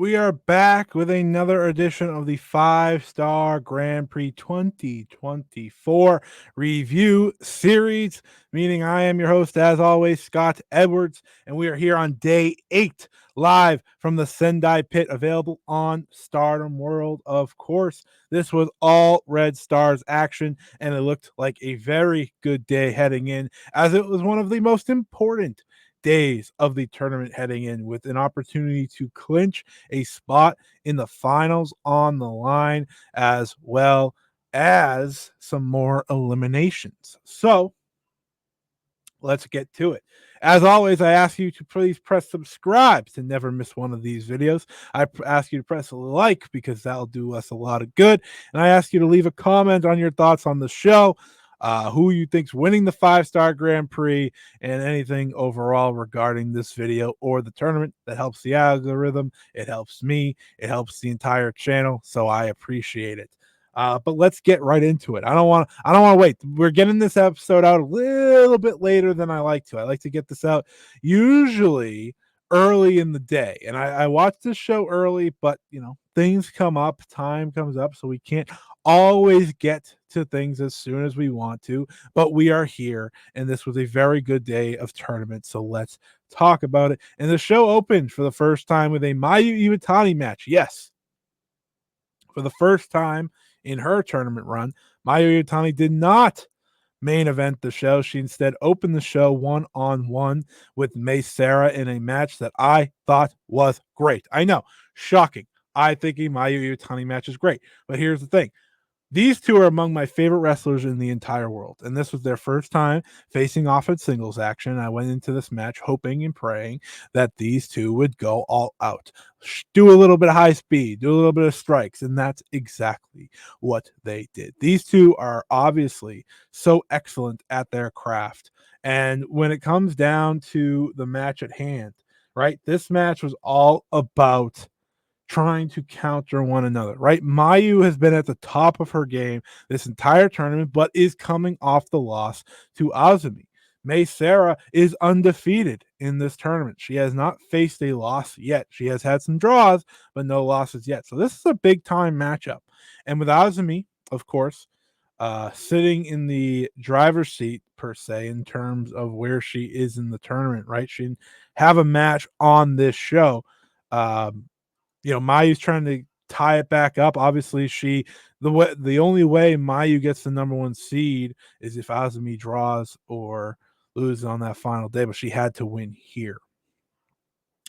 We are back with another edition of the 5-Star Grand Prix 2024 review series, meaning I am your host, as always, Scott Edwards, and we are here on day 8, live from the Sendai Pit, available on Stardom World, of course. This was all Red Stars action, and it looked like a very good day heading in, as it was one of the most important days of the tournament heading in, with an opportunity to clinch a spot in the finals on the line, as well as some more eliminations. So let's get to it. As always, I ask you to please press subscribe to never miss one of these videos. I ask you to press a like because that'll do us a lot of good. And I ask you to leave a comment on your thoughts on the show, who you think's winning the 5-Star Grand Prix, and anything overall regarding this video or the tournament. That helps the algorithm. It helps me. It helps the entire channel. So I appreciate it. But let's get right into it. I don't want to wait. We're getting this episode out a little bit later than I like to. I like to get this out usually early in the day. And I watch this show early, but things come up, time comes up, so we can't always get to things as soon as we want to. But we are here, and this was a very good day of tournament. So let's talk about it. And the show opened for the first time with a Mayu Iwatani match. Yes. For the first time in her tournament run, Mayu Iwatani did not main event the show. She instead opened the show one-on-one with Seira in a match that I thought was great. I know, shocking. I think a Mayu Iwatani match is great. But here's the thing. These two are among my favorite wrestlers in the entire world, and this was their first time facing off at singles action. I went into this match hoping and praying that these two would go all out, do a little bit of high speed, do a little bit of strikes, and that's exactly what they did. These two are obviously so excellent at their craft, and when it comes down to the match at hand, right, this match was all about trying to counter one another, right? Mayu has been at the top of her game this entire tournament, but is coming off the loss to Azumi. Seira is undefeated in this tournament. She has not faced a loss yet. She has had some draws, but no losses yet. So this is a big time matchup. And with Azumi, of course, sitting in the driver's seat per se in terms of where she is in the tournament, right? She didn't have a match on this show. Mayu's trying to tie it back up. Obviously, the only way Mayu gets the number 1 seed is if Azumi draws or loses on that final day, but she had to win here.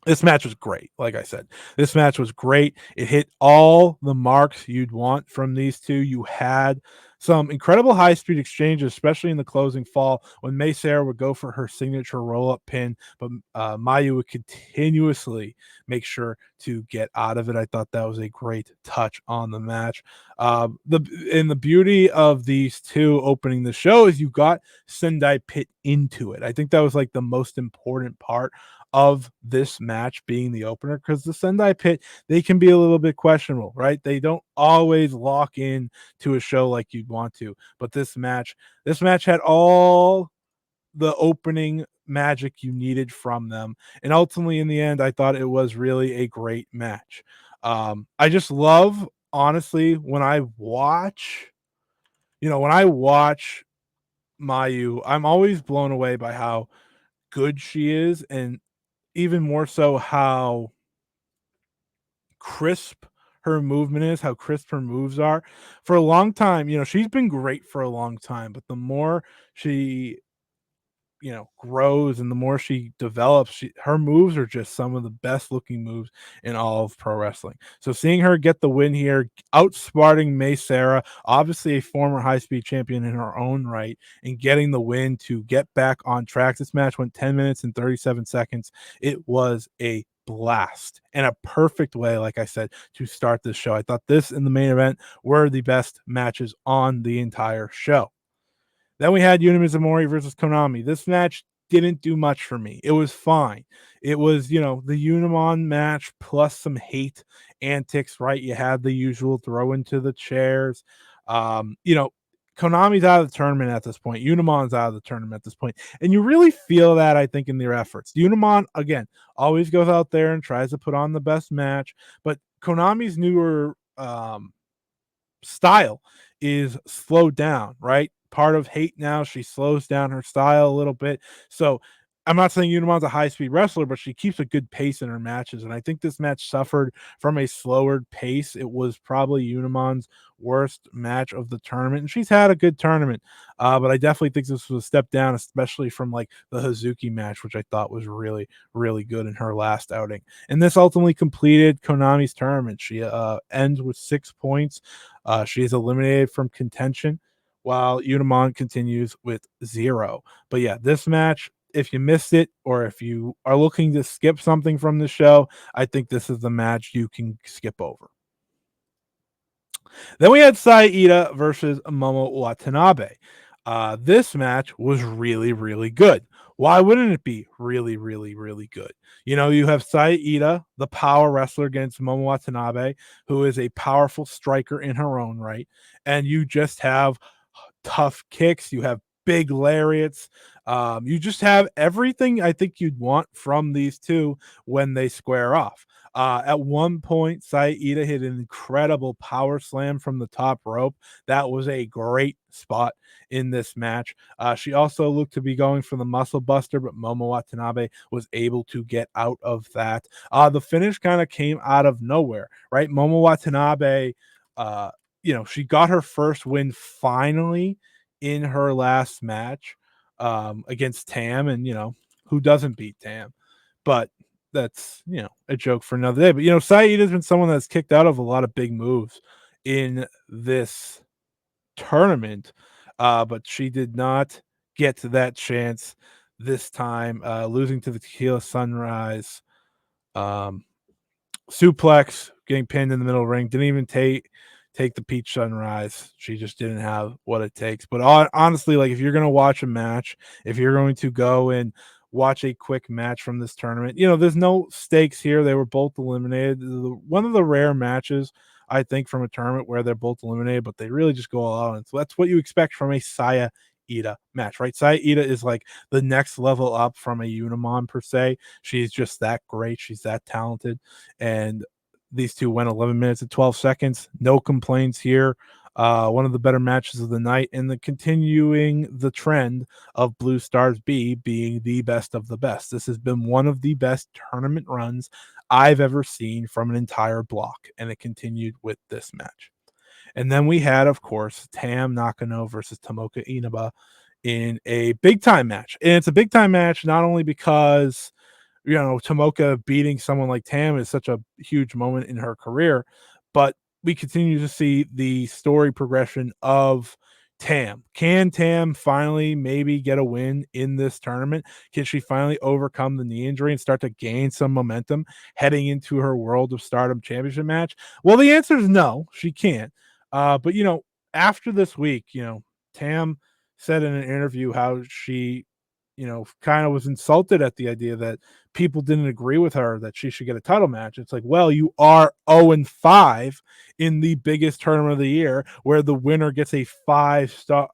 This match was great. Like I said, this match was great. It hit all the marks you'd want from these two. You had some incredible high-speed exchanges, especially in the closing fall when Seira would go for her signature roll-up pin, but Mayu would continuously make sure to get out of it. I thought that was a great touch on the match. The beauty of these two opening the show is you got Sendai Pit into it. I think that was like the most important part of this match being the opener, because the Sendai Pit, they can be a little bit questionable, right? They don't always lock in to a show like you'd want to. But this match had all the opening magic you needed from them. And ultimately, in the end, I thought it was really a great match. I just love, honestly, when I watch Mayu, I'm always blown away by how good she is, and even more so how crisp her movement is, how crisp her moves are. For a long time, she's been great for a long time, but the more she grows and the more she develops, her moves are just some of the best looking moves in all of pro wrestling. So seeing her get the win here, outsmarting Seira, obviously a former high speed champion in her own right, and getting the win to get back on track. This match went 10 minutes and 37 seconds. It was a blast and a perfect way, like I said, to start this show. I thought this and the main event were the best matches on the entire show. Then we had Yuna Mizumori versus Konami. This match didn't do much for me. It was fine. It was, the Unimon match plus some hate antics, right? You had the usual throw into the chairs. Konami Konami's out of the tournament at this point. Unamon's out of the tournament at this point. And you really feel that, I think, in their efforts. Unamon, again, always goes out there and tries to put on the best match. But Konami's newer style is slowed down, right? Part of Hate now, she slows down her style a little bit. So I'm not saying Unamon's a high speed wrestler, but she keeps a good pace in her matches. And I think this match suffered from a slower pace. It was probably Unamon's worst match of the tournament. And she's had a good tournament. But I definitely think this was a step down, especially from like the Hazuki match, which I thought was really, really good in her last outing. And this ultimately completed Konami's tournament. She ends with 6 points. She is eliminated from contention while Unamon continues with 0. But yeah, this match, if you missed it or if you are looking to skip something from the show, I think this is the match you can skip over. Then we had Iida versus Momo Watanabe. This match was really, really good. Why wouldn't it be really, really, really good? You know, you have Iida, the power wrestler, against Momo Watanabe, who is a powerful striker in her own right, and you just have tough kicks. You have big lariats. You just have everything I think you'd want from these two when they square off. At one point, Iida hit an incredible power slam from the top rope. That was a great spot in this match. She also looked to be going for the muscle buster, but Momo Watanabe was able to get out of that. The finish kind of came out of nowhere, right? Momo Watanabe, she got her first win finally in her last match against Tam, and who doesn't beat Tam? But that's a joke for another day. But Saeed has been someone that's kicked out of a lot of big moves in this tournament, but she did not get to that chance this time, losing to the Tequila Sunrise. Suplex, getting pinned in the middle of the ring. Didn't even take the Peach Sunrise. She just didn't have what it takes. But honestly, like if you're gonna watch a match, if you're going to go and watch a quick match from this tournament, there's no stakes here. They were both eliminated. One of the rare matches I think from a tournament where they're both eliminated, but they really just go all out. And so that's what you expect from a Iida match, right? Iida is like the next level up from a Unamon per se. She's just that great. She's that talented. And these two went 11 minutes and 12 seconds. No complaints here. One of the better matches of the night, and continuing the trend of Blue Stars B being the best of the best. This has been one of the best tournament runs I've ever seen from an entire block, and it continued with this match. And then we had, of course, Tam Nakano versus Tomoka Inaba in a big time match. And it's a big time match not only because Tomoka beating someone like Tam is such a huge moment in her career, but we continue to see the story progression of Tam. Can Tam finally maybe get a win in this tournament? Can she finally overcome the knee injury and start to gain some momentum heading into her World of Stardom Championship match? Well, the answer is no, she can't. But after this week, Tam said in an interview how she kind of was insulted at the idea that people didn't agree with her that she should get a title match. It's like, well, you are 0-5 in the biggest tournament of the year, where the winner gets a 5-star.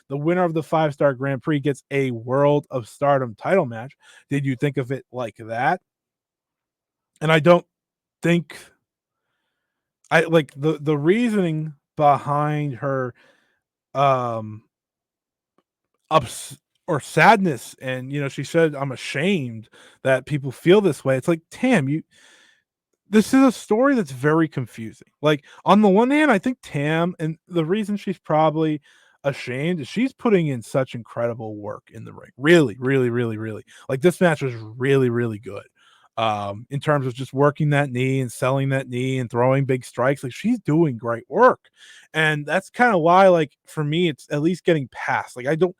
The winner of the 5-star Grand Prix gets a World of Stardom title match. Did you think of it like that? And I don't think I like the reasoning behind her ups or sadness, and she said, I'm ashamed that people feel this way. It's like, Tam, this is a story that's very confusing. Like, on the one hand, I think Tam, and the reason she's probably ashamed is she's putting in such incredible work in the ring. Really, really, really, really. Like, this match was really, really good. In terms of just working that knee and selling that knee and throwing big strikes, like she's doing great work. And that's kind of why, like, for me, it's at least getting past. Like, I don't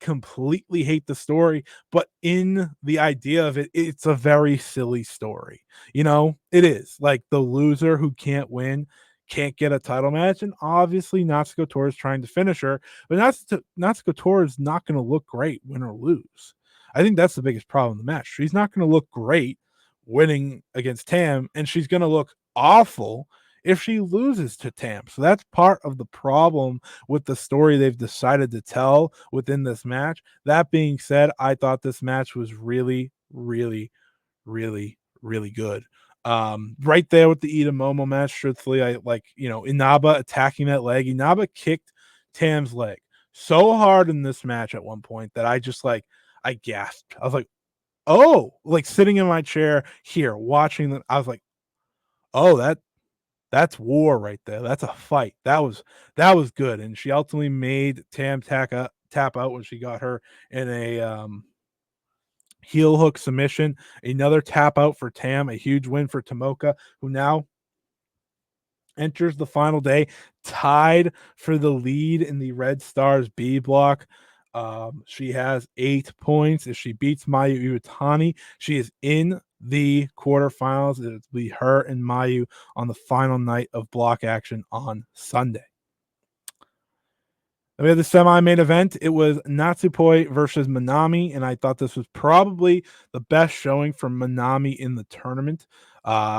completely hate the story, but in the idea of it, it's a very silly story. It is like the loser who can't win can't get a title match, and obviously Natsuko Tora is trying to finish her, but Natsuko Tora is not going to look great, win or lose. I think that's the biggest problem in the match. She's not going to look great winning against Tam, and she's going to look awful if she loses to Tam. So that's part of the problem with the story they've decided to tell within this match. That being said, I thought this match was really, really, really, really good. Right there with the Iida Momo match, truthfully, I like, Inaba attacking that leg. Inaba kicked Tam's leg so hard in this match at one point that I gasped. I was like, oh, like sitting in my chair here watching them. I was like, oh, that's war right there. That's a fight. That was good. And she ultimately made Tam tap out when she got her in a heel hook submission. Another tap out for Tam, a huge win for Tomoka, who now enters the final day tied for the lead in the Red Stars B block. She has 8 points. If she beats Mayu Iwatani, she is in the quarterfinals. It'll be her and Mayu on the final night of block action on Sunday. We had the semi-main event. It was Natsupoi versus Manami, and I thought this was probably the best showing from Manami in the tournament,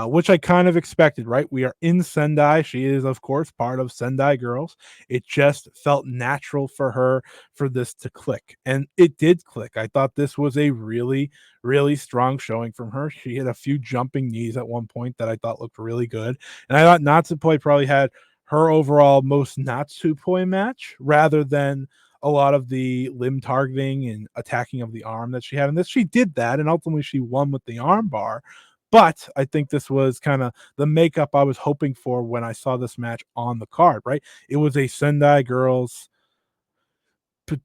which I kind of expected, right? We are in Sendai. She is, of course, part of Sendai Girls. It just felt natural for her for this to click, and it did click. I thought this was a really, really strong showing from her. She hit a few jumping knees at one point that I thought looked really good, and I thought Natsupoi probably had her overall most Natsupoi match rather than a lot of the limb targeting and attacking of the arm that she had in this. She did that, and ultimately she won with the arm bar. But I think this was kind of the makeup I was hoping for when I saw this match on the card, right? It was a Sendai Girls,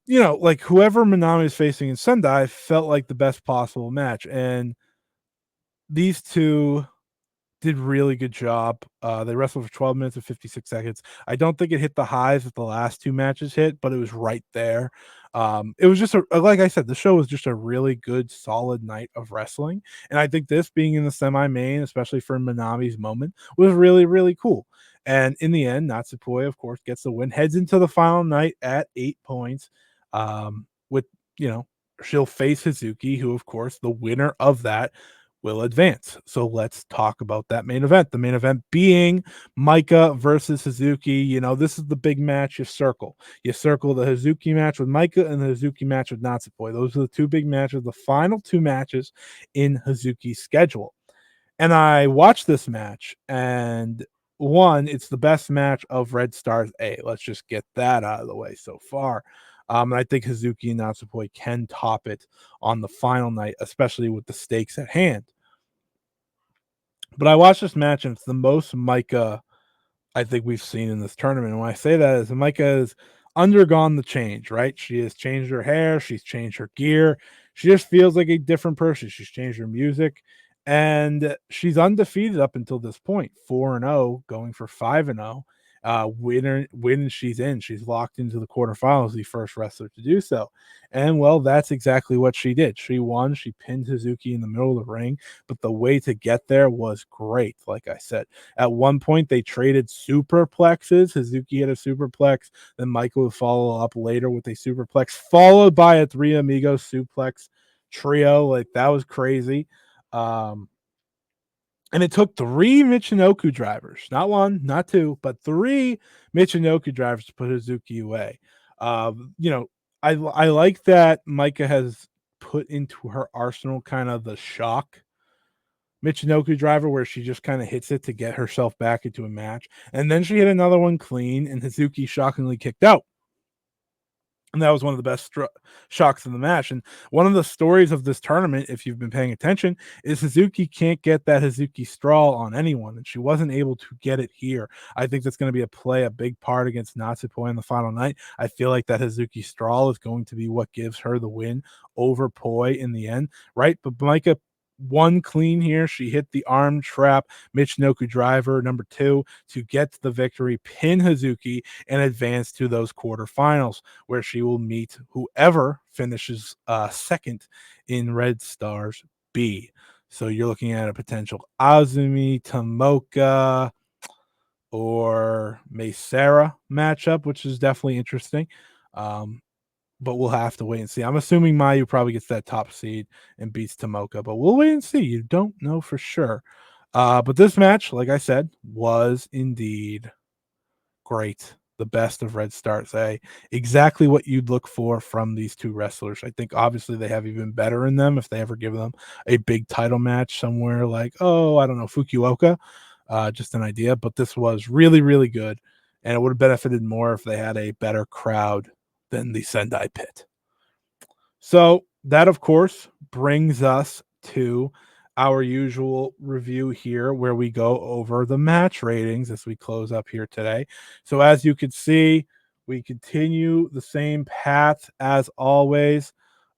like whoever Manami is facing in Sendai felt like the best possible match. And these two did really good job. They wrestled for 12 minutes and 56 seconds. I don't think it hit the highs that the last two matches hit, but it was right there. It was just like I said, the show was just a really good, solid night of wrestling, and I think this being in the semi-main, especially for Manami's moment, was really, really cool. And in the end, Natsupoi, of course, gets the win, heads into the final night at 8 points. With you know, she'll face Hazuki, who, of course, the winner of that will advance. So let's talk about that main event. The main event being Maika versus Hazuki. This is the big match you circle. You circle the Hazuki match with Maika and the Hazuki match with Natsupoi. Those are the two big matches, the final two matches in Hazuki's schedule. And I watched this match, and one, it's the best match of Red Stars A. Let's just get that out of the way so far. And I think Hazuki and Natsupoi can top it on the final night, especially with the stakes at hand. But I watched this match, and it's the most Maika I think we've seen in this tournament. And when I say that is Maika has undergone the change, right? She has changed her hair, she's changed her gear. She just feels like a different person. She's changed her music, and she's undefeated up until this point, 4-0, going for 5-0. When she's in, she's locked into the quarterfinals, the first wrestler to do so. And well, that's exactly what she did. She won, she pinned Hazuki in the middle of the ring, but the way to get there was great. Like I said, at one point, they traded superplexes. Hazuki had a superplex. Then Michael would follow up later with a superplex, followed by a Three Amigos suplex trio. Like, that was crazy. And it took 3 Michinoku drivers, not one, not two, but 3 Michinoku drivers to put Hazuki away. I like that Maika has put into her arsenal kind of the shock Michinoku driver where she just kind of hits it to get herself back into a match. And then she hit another one clean, and Hazuki shockingly kicked out. And that was one of the best shocks in the match. And one of the stories of this tournament, if you've been paying attention, is Hazuki can't get that Hazuki straw on anyone, and she wasn't able to get it here. I think that's going to be a big part against Natsupoi in the final night. I feel like that Hazuki straw is going to be what gives her the win over Poi in the end, right? But Maika won clean here. She hit the arm trap Michinoku driver number 2 to get the victory, pin Hazuki, and advance to those quarterfinals, where she will meet whoever finishes second in Red Stars B. So you're looking at a potential Azumi, Tomoka, or Seira matchup, which is definitely interesting. But we'll have to wait and see. I'm assuming Mayu probably gets that top seed and beats Tomoka, but we'll wait and see. You don't know for sure. But this match, like I said, was indeed great. The best of Red Stars A. Exactly what you'd look for from these two wrestlers. I think obviously they have even better in them if they ever give them a big title match somewhere like, oh, I don't know, Fukuoka. Just an idea. But this was really, really good. And it would have benefited more if they had a better crowd than the Sendai Pit. So that, of course, brings us to our usual review here where we go over the match ratings as we close up here today. So as you can see, we continue the same path as always.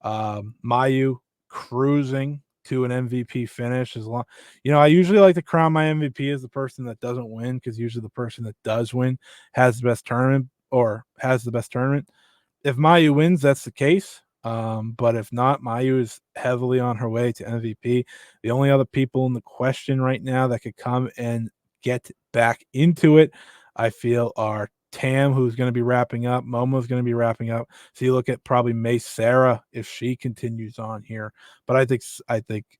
Mayu cruising to an MVP finish as long. I usually like to crown my MVP as the person that doesn't win because usually the person that does win has the best tournament or has the best tournament. If Mayu wins, that's the case. But if not, Mayu is heavily on her way to MVP. The only other people in the question right now that could come and get back into it, I feel, are Tam, who's going to be wrapping up. Momo's going to be wrapping up. So you look at probably Seira if she continues on here. But I think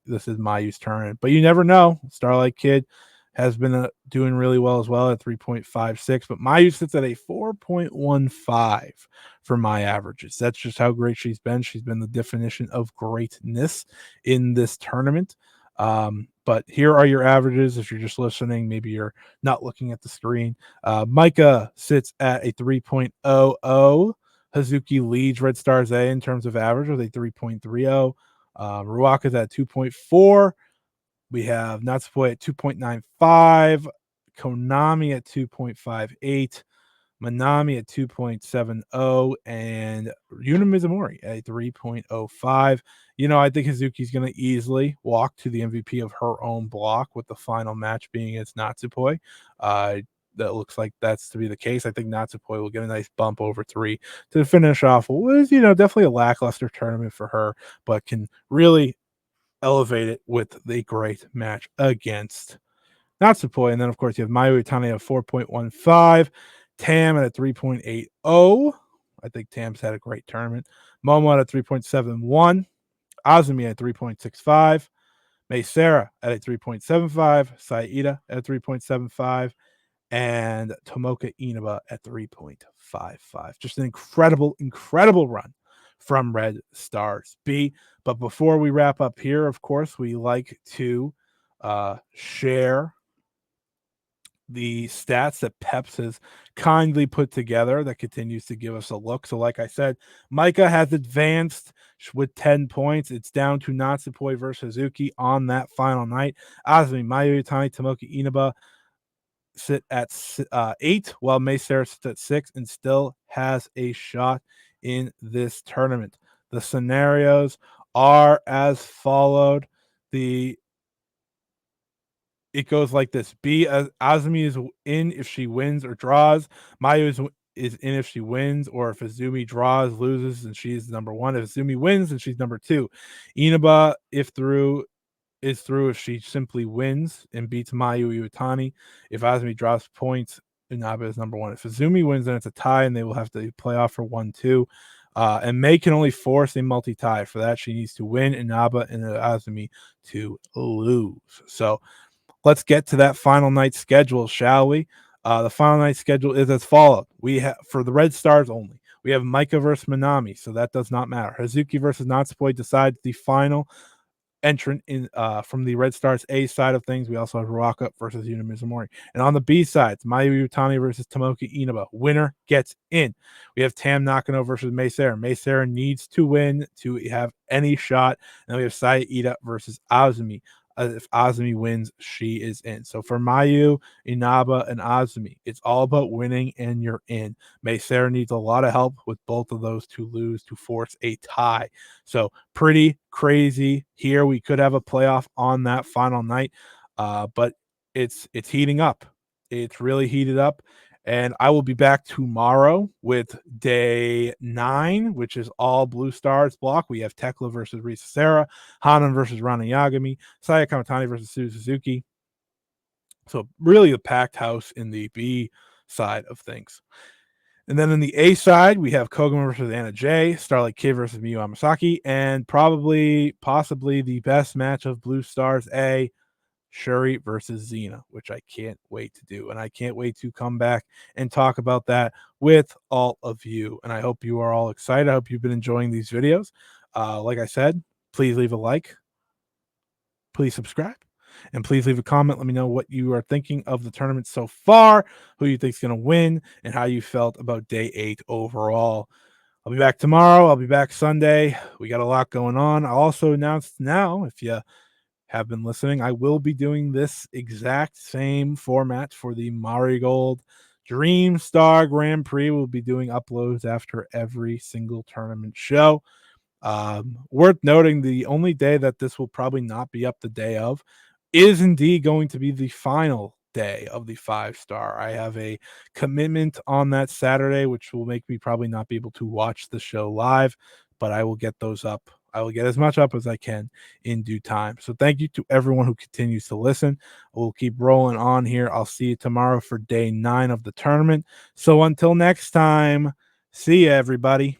this is Mayu's turn. But you never know. Starlight Kid has been doing really well as well at 3.56, but Mayu sits at a 4.15 for my averages. That's just how great she's been. She's been the definition of greatness in this tournament. But here are your averages. If you're just listening, maybe you're not looking at the screen. Maika sits at a 3.00. Hazuki leads Red Stars A in terms of average with a 3.30. Ruaka's at 2.4. We have Natsupoi at 2.95, Konami at 2.58, Manami at 2.70, and Yuna Mizumori at 3.05. I think Hazuki's going to easily walk to the MVP of her own block with the final match being against Natsupoi. That looks like that's to be the case. I think Natsupoi will get a nice bump over 3 to finish off what was, definitely a lackluster tournament for her, but can really elevate it with the great match against Natsupoi. And then, of course, you have Mayu Iwatani at 4.15, Tam at a 3.80. I think Tam's had a great tournament. Momo at a 3.71, Azumi at 3.65, Seira at a 3.75, Iida at a 3.75, and Tomoka Inaba at 3.55. Just an incredible, incredible run from Red Stars B. But before we wrap up here, of course, we like to share the stats that Peps has kindly put together that continues to give us a look. So, like I said, Maika has advanced with 10 points. It's down to Natsupoi versus Hazuki on that final night. Azumi, Mayu, Iwatani, Tomoka, Inaba sit at 8, while Seira sits at 6 and still has a shot in this tournament. The scenarios are as followed. It goes like this: Azumi is in if she wins or draws. Mayu is in if she wins, or if Azumi draws, loses, and she's number 1. If Azumi wins, then she's number 2. Inaba, if through, is through if she simply wins and beats Mayu Iwatani. If Azumi drops points, Inaba is number 1. If Azumi wins, then it's a tie, and they will have to play off for 1-2. And May can only force a multi-tie. For that, she needs to win Inaba and Azumi to lose. So let's get to that final night schedule, shall we? The final night schedule is as follows. We have, for the Red Stars only, we have Maika versus Manami, so that does not matter. Hazuki versus Natsupoi decides the final entrant in from the Red Stars A side of things. We also have Ruaka versus Yuna Mizumori. And on the B sides, Mayu Iwatani versus Tomoka Inaba. Winner gets in. We have Tam Nakano versus Seira. Seira needs to win to have any shot. And then we have Iida versus Azumi. If Azumi wins, she is in. So for Mayu, Inaba, and Azumi, it's all about winning and you're in. Seira needs a lot of help with both of those to lose to force a tie. So pretty crazy here. We could have a playoff on that final night, but it's heating up. It's really heated up. And I will be back tomorrow with day 9, which is all Blue Stars block. We have Tekla versus Risa Seira, Hanan versus Rana Yagami, Saya Kamatani versus Suzuki. So really a packed house in the B side of things. And then in the A side, we have Koguma versus Anna Jay, Starlight Kid versus Miyu Amasaki, and possibly the best match of Blue Stars A, Shuri versus Xena, which I can't wait to do. And I can't wait to come back and talk about that with all of you. And I hope you are all excited. I hope you've been enjoying these videos. Like I said, please leave a like, please subscribe, and please leave a comment. Let me know what you are thinking of the tournament so far, who you think is going to win, and how you felt about day 8 overall. I'll be back tomorrow. I'll be back Sunday. We got a lot going on. I'll also announce now, if you have been listening, I will be doing this exact same format for the Marigold Dream Star Grand Prix. We'll be doing uploads after every single tournament show. Worth noting, the only day that this will probably not be up the day of is indeed going to be the final day of the 5-star. I have a commitment on that Saturday, which will make me probably not be able to watch the show live, but I will get those up. I will get as much up as I can in due time. So thank you to everyone who continues to listen. We'll keep rolling on here. I'll see you tomorrow for day 9 of the tournament. So until next time, see you, everybody.